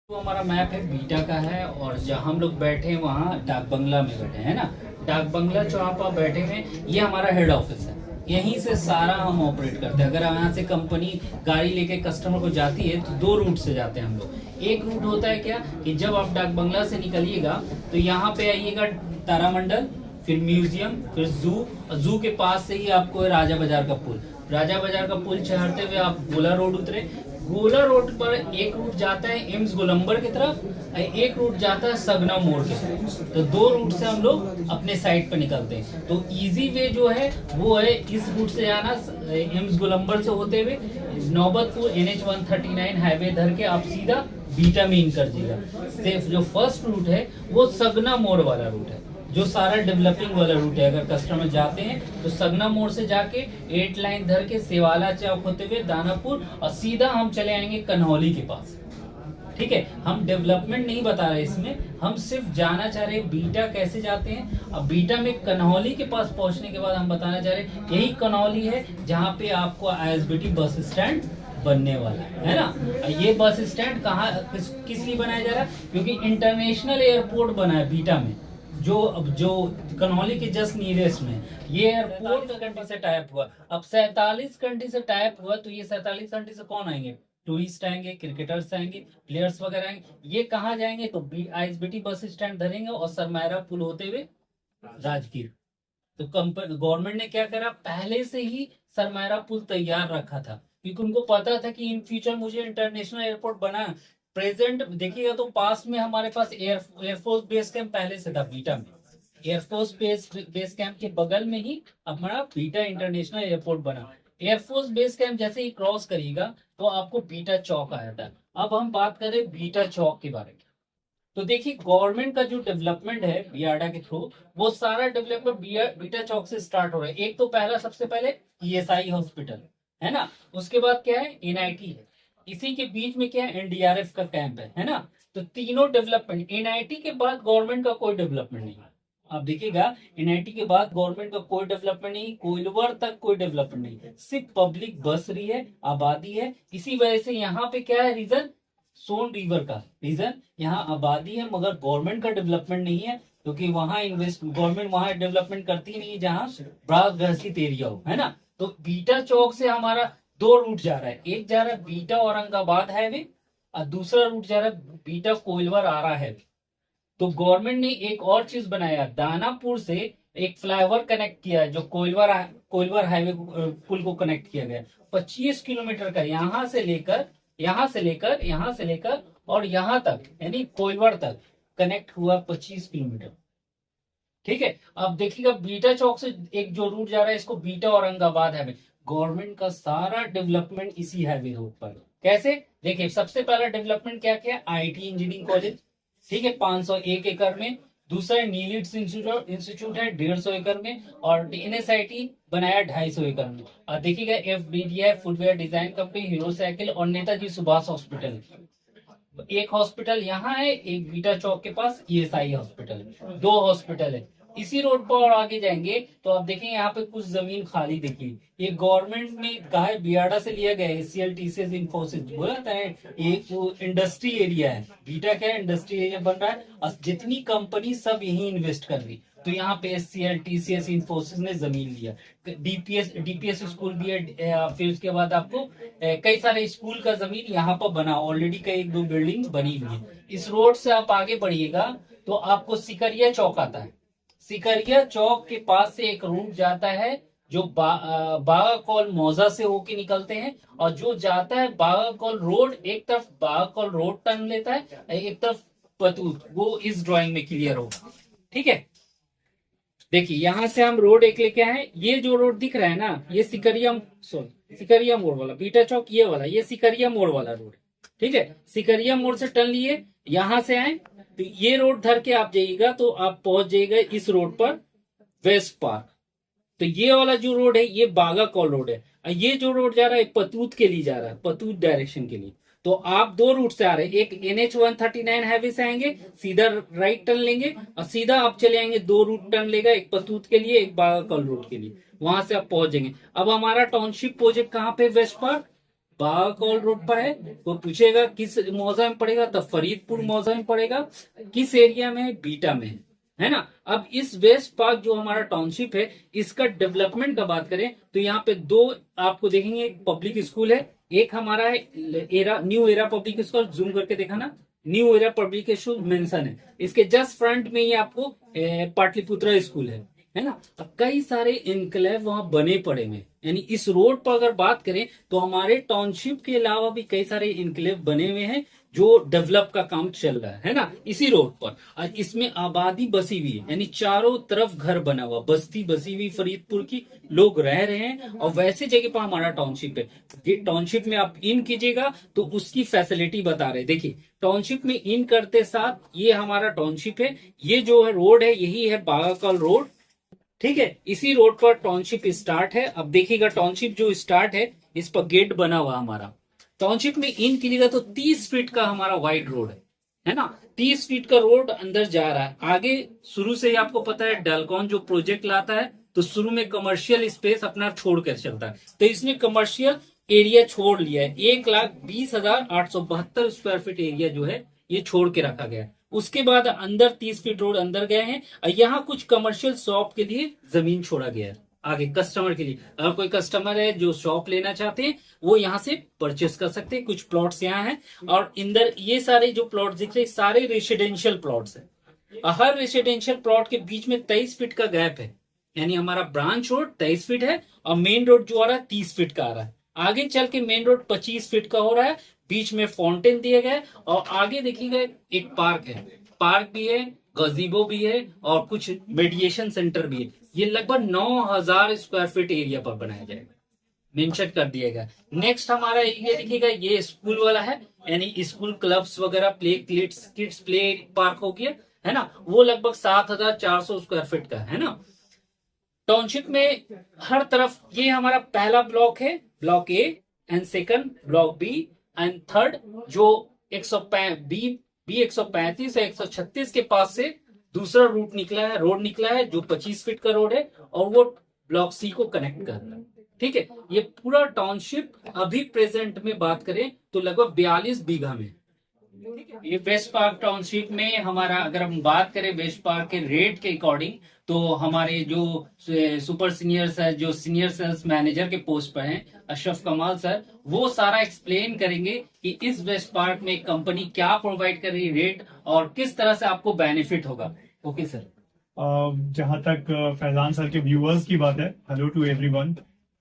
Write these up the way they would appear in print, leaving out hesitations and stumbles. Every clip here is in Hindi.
तो हमारा मैप है बीटा का है और जहाँ हम लोग बैठे हैं वहाँ डाक बंगला में बैठे हैं ना। डाक बंगला जहाँ पर बैठे हैं ये हमारा हेड ऑफिस है। यहीं से सारा हम ऑपरेट करते हैं। अगर यहाँ से कंपनी गाड़ी लेके कस्टमर को जाती है तो दो रूट से जाते हैं हम लोग। एक रूट होता है क्या कि जब आप डाक बंगला से निकलिएगा तो यहाँ पे आइएगा तारामंडल, फिर म्यूजियम, फिर जू। जू के पास से ही आपको राजा बाजार का पुल, राजा बाजार का पुल चढ़ते हुए आप गोला रोड उतरे। गोला रोड पर एक रूट जाता है एम्स गोलंबर की तरफ, एक रूट जाता है सगना मोड़ की तरफ। तो दो रूट से हम लोग अपने साइड पर निकलते हैं। तो इजी वे जो है वो है इस रूट से जाना, एम्स गोलंबर से होते हुए नौबतपुर NH-139 हाईवे धर के आप सीधा बीटा में इन कर दीजिएगा। सिर्फ जो फर्स्ट रूट है वो सगना मोड़ वाला रूट है, जो सारा डेवलपिंग वाला रूट है। अगर कस्टमर जाते हैं तो सगना मोड़ से जाके 8 लाइन धर के सेवाला चौक होते हुए दानापुर और सीधा हम चले आएंगे कन्हौली के पास। ठीक है, हम डेवलपमेंट नहीं बता रहे इसमें, हम सिर्फ जाना चाह रहे हैं बीटा कैसे जाते हैं। अब बीटा में कन्हौली के पास पहुंचने के बाद हम बताना चाह रहे हैं यही कन्हौली है जहाँ पे आपको ISBT बस स्टैंड बनने वाला है ना। ये बस स्टैंड कहाँ किस लिए बनाया जा रहा है, क्योंकि इंटरनेशनल एयरपोर्ट बना है बीटा में, जो कन्हौली के जस्ट नियरेस्ट में। ये एयरपोर्ट कंट्री से टाइप हुआ। अब 47 कंट्री से टाइप हुआ तो ये 47 कंट्री से कौन आएंगे, टूरिस्ट आएंगे, क्रिकेटर्स आएंगे, प्लेयर्स वगैरह आएंगे। ये कहाँ जाएंगे तो ISBT बस स्टैंड धरेंगे और सरमायरा पुल होते हुए राजगीर। तो गवर्नमेंट ने क्या करा, पहले से ही सरमायरा पुल तैयार रखा था, क्योंकि उनको पता था कि इन फ्यूचर मुझे इंटरनेशनल एयरपोर्ट बना। प्रेजेंट देखिएगा तो पास में हमारे पास एयरफोर्स बेस कैंप पहले से था बीटा में। एयरफोर्स बेस कैंप के बगल में ही हमारा बीटा इंटरनेशनल एयरपोर्ट बना। एयरफोर्स बेस कैंप जैसे ही क्रॉस करिएगा तो आपको बीटा चौक आ जाता है। अब हम बात करें बीटा चौक के बारे में, तो देखिए गवर्नमेंट का जो डेवलपमेंट है बियाडा के थ्रू, वो सारा डेवलपमेंट बीटा चौक से स्टार्ट हो रहा है। एक तो पहला सबसे पहले ESI हॉस्पिटल है ना, उसके बाद क्या है NIT है, इसी के बीच में क्या है NDRF का कैंप है ना। तो तीनों डेवलपमेंट, NIT के बाद गवर्नमेंट का कोई डेवलपमेंट नहीं है। आप देखिएगा NIT के बाद गवर्नमेंट का कोई डेवलपमेंट नहीं, कोइलवर तक कोई डेवलपमेंट नहीं है, सिर्फ पब्लिक बस रही है, आबादी है। इसी वजह से यहाँ पे क्या है रीजन, सोन रिवर का रीजन, यहाँ आबादी है मगर गवर्नमेंट का डेवलपमेंट नहीं है, क्योंकि वहां गवर्नमेंट वहां डेवलपमेंट करती नहीं है जहाँ बड़ा ग्रसित एरिया हो, है ना। तो बीटा चौक से हमारा दो रूट जा रहा है, एक जा रहा है बीटा औरंगाबाद हाईवे और दूसरा रूट जा रहा है बीटा कोइलवर आरा हाईवे। तो गवर्नमेंट ने एक और चीज बनाया, दानापुर से एक फ्लाईओवर कनेक्ट किया है, जो कोइलवर हाईवे पुल को कनेक्ट किया गया 25 किलोमीटर का, यहाँ से लेकर और यहाँ तक, यानी कोइलवर तक कनेक्ट हुआ 25 किलोमीटर। ठीक है, अब देखिएगा बीटा चौक से एक जो रूट जा रहा है इसको बीटा औरंगाबाद हाईवे। गवर्नमेंट का सारा डेवलपमेंट इसी हाईवे रोड पर। कैसे, देखिए सबसे पहला डेवलपमेंट क्या किया, IT इंजीनियरिंग कॉलेज, ठीक है 501 एकड़ में। दूसरा नीलिट्स इंस्टीट्यूट है 150 एकड़ में, और NSIT बनाया 250 एकड़ में। और देखिएगा FDDI footwear design company, hero cycle और नेताजी सुभाष हॉस्पिटल। एक हॉस्पिटल यहाँ है, एक बीटा चौक के पास ESI हॉस्पिटल, दो हॉस्पिटल है इसी रोड पर। और आगे जाएंगे तो आप देखेंगे यहाँ पे कुछ जमीन खाली देखिए, ये गवर्नमेंट ने कहा है बियाडा से लिया गया है, SCL TCS इन्फोसिस बोला था, एक इंडस्ट्री एरिया है। बीटा क्या है, इंडस्ट्री एरिया बन रहा है और जितनी कंपनी सब यही इन्वेस्ट कर रही। तो यहाँ पे SCL TCS इन्फोसिस ने जमीन लिया। DPS स्कूल भी है, फिर उसके बाद आपको कई सारे स्कूल का जमीन यहाँ पर बना, ऑलरेडी कई एक दो बिल्डिंग बनी हुई है। इस रोड से आप आगे बढ़िएगा तो आपको सिकरिया चौक आता है। सिकरिया चौक के पास से एक रूट जाता है जो बागाकौल मौजा से होके निकलते हैं, और जो जाता है बागाकौल रोड, एक तरफ बागाकौल रोड टर्न लेता है, एक तरफ पतूत, वो इस ड्राइंग में क्लियर होगा। ठीक है, देखिए यहां से हम रोड एक लेके आए, ये जो रोड दिख रहा है ना, ये सिकरिया मोड़ वाला बीटा चौक, ये वाला ये सिकरिया मोड़ वाला रोड। ठीक है, सिकरिया मोड़ से टर्न लिए, यहां से आए तो ये रोड धर के आप जाइएगा तो आप पहुंच जाइएगा इस रोड पर वेस्ट पार्क। तो ये वाला जो रोड है ये बागाकौल रोड है, और ये जो रोड जा रहा है पतूत के लिए जा रहा है, पतूत डायरेक्शन के लिए। तो आप दो रूट से आ रहे हैं, एक NH-139 हाईवे से आएंगे, सीधा राइट टर्न लेंगे और सीधा आप चले आएंगे, दो रूट टर्न लेगा, एक पतूत के लिए एक बागाकौल रोड के लिए, वहां से आप पहुंच जाएंगे। अब हमारा टाउनशिप प्रोजेक्ट कहाँ पे, वेस्ट पार्क, बागाकौल रोड पर है। वो पूछेगा किस मौजा में पड़ेगा, तो फरीदपुर मौजा में पड़ेगा, किस एरिया में है, बीटा में है ना। अब इस वेस्ट पार्क जो हमारा टाउनशिप है, इसका डेवलपमेंट का बात करें तो यहाँ पे दो आपको देखेंगे, एक पब्लिक स्कूल है, एक हमारा है era, new era public school, zoom करके देखा ना, new era public school mention है। इसके जस्ट फ्रंट में ही आपको पाटलिपुत्रा स्कूल है ना। अब कई सारे इनक्लेव वहां बने पड़े हैं, यानी इस रोड पर अगर बात करें तो हमारे टाउनशिप के अलावा भी कई सारे इनक्लेव बने हुए हैं जो डेवलप का काम चल रहा है ना, इसी रोड पर। और इसमें आबादी बसी हुई है, यानी चारों तरफ घर बना हुआ, बस्ती बसी हुई फरीदपुर की, लोग रह रहे हैं। और वैसे जगह पर हमारा टाउनशिप है। ये टाउनशिप में आप इन कीजिएगा तो उसकी फैसिलिटी बता रहे। देखिए टाउनशिप में इन करते साथ ये हमारा टाउनशिप है, ये जो है रोड है यही है बागाकौल रोड, ठीक है। इसी रोड पर टाउनशिप स्टार्ट है। अब देखिएगा टाउनशिप जो स्टार्ट है इस पर गेट बना हुआ हमारा। टाउनशिप में इन कीजिएगा तो 30 फीट का हमारा वाइड रोड है ना, 30 फीट का रोड अंदर जा रहा है। आगे शुरू से ही आपको पता है डालकॉन जो प्रोजेक्ट लाता है तो शुरू में कमर्शियल स्पेस अपना छोड़ कर चलता है, तो इसने कमर्शियल एरिया छोड़ लिया है। 1,20,872 स्क्वायर फीट एरिया जो है ये छोड़ के रखा गया है। उसके बाद अंदर 30 फीट रोड अंदर गए हैं और यहाँ कुछ कमर्शियल शॉप के लिए जमीन छोड़ा गया है आगे कस्टमर के लिए। अगर कोई कस्टमर है जो शॉप लेना चाहते हैं वो यहाँ से परचेस कर सकते हैं। कुछ प्लॉट्स यहाँ हैं और इंदर ये सारे जो प्लॉट दिख रहे हैं सारे रेसिडेंशियल प्लॉट्स हैं। हर रेसिडेंशियल प्लॉट के बीच में 23 फीट का गैप है, यानी हमारा ब्रांच रोड 23 फीट है और मेन रोड जो आ रहा है 30 फीट का आ रहा है। आगे चल के मेन रोड 25 फीट का हो रहा है, बीच में फाउंटेन दिए गए और आगे देखिएगा एक पार्क है, पार्क भी है, गजीबो भी है और कुछ मेडिएशन सेंटर भी है। ये लगभग 9,000 स्क्वायर फीट एरिया पर बनाया जाएगा, मेंशन कर दिया गया। नेक्स्ट हमारा एरिया देखिएगा ये स्कूल वाला है, यानी स्कूल क्लब्स वगैरह प्ले किड्स प्ले पार्क हो गया है ना, वो लगभग 7,400 स्क्वायर फीट का है ना। टाउनशिप में हर तरफ ये हमारा पहला ब्लॉक है, block A and second block B and third जो 135 से 136 के पास से दूसरा रूट निकला है, रोड निकला है जो 25 फीट का रोड है और वो ब्लॉक सी को कनेक्ट कर रहा है, ठीक है। ये पूरा टाउनशिप अभी प्रेजेंट में बात करें तो लगभग 42 बीघा में, ठीक है। ये वेस्ट पार्क टाउनशिप में हमारा अगर हम बात करें वेस्ट पार्क के रेट के अकॉर्डिंग तो हमारे जो सुपर सीनियर्स है, जो सीनियर सेल्स मैनेजर के पोस्ट पर हैं अशरफ कमाल सर, वो सारा एक्सप्लेन करेंगे कि इस वेस्ट पार्क में कंपनी क्या प्रोवाइड कर रही है रेट और किस तरह से आपको बेनिफिट होगा। Okay sir. जहां तक फैजान सर के व्यूअर्स की बात है, हेलो टू एवरीवन।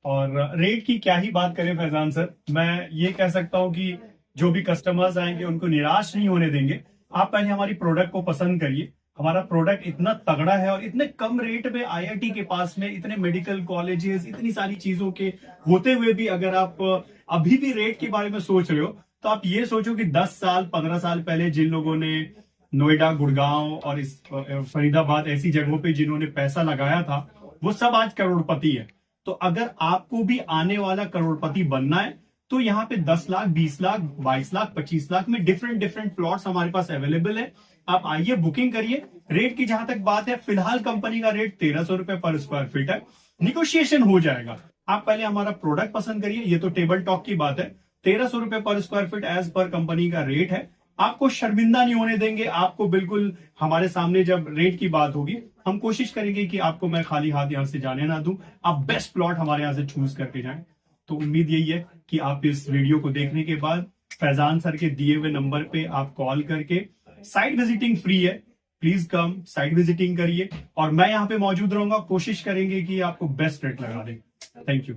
और रेट की क्या ही बात करें फैजान सर, मैं ये कह सकता हूं कि जो भी कस्टमर्स आएंगे उनको निराश नहीं होने देंगे। आप पहले हमारी प्रोडक्ट को पसंद करिए। हमारा प्रोडक्ट इतना तगड़ा है और इतने कम रेट में IIT के पास में इतने मेडिकल कॉलेजेस इतनी सारी चीजों के होते हुए भी अगर आप अभी भी रेट के बारे में सोच रहे हो तो आप ये सोचो कि 10 साल 15 साल पहले जिन लोगों ने नोएडा, गुड़गांव और इस फरीदाबाद ऐसी जगहों पे जिन्होंने पैसा लगाया था वो सब आज करोड़पति है। तो अगर आपको भी आने वाला करोड़पति बनना है तो यहाँ पे 10 लाख, 20 लाख, 22 लाख, 25 लाख में डिफरेंट प्लॉट्स हमारे पास अवेलेबल है। आप आइए, बुकिंग करिए। रेट की जहां तक बात है, फिलहाल कंपनी का रेट 1300 रुपए पर स्क्वायर फीट है, निगोशिएशन हो जाएगा। आप पहले हमारा प्रोडक्ट पसंद करिए, ये तो टेबल टॉक की बात है। 1300 रुपए पर square feet as per company का रेट है। आपको शर्मिंदा नहीं होने देंगे। आपको बिल्कुल हमारे सामने जब रेट की बात होगी हम कोशिश करेंगे कि आपको मैं खाली हाथ यहां से जाने ना दूं, आप बेस्ट प्लॉट हमारे यहां से चूज करके जाएं। तो उम्मीद यही है कि आप इस वीडियो को देखने के बाद फैजान सर के दिए हुए नंबर पे आप कॉल करके, साइट विजिटिंग फ्री है, प्लीज कम साइट विजिटिंग करिए और मैं यहाँ पे मौजूद रहूंगा। कोशिश करेंगे कि आपको बेस्ट रेट लगा दें। Thank you.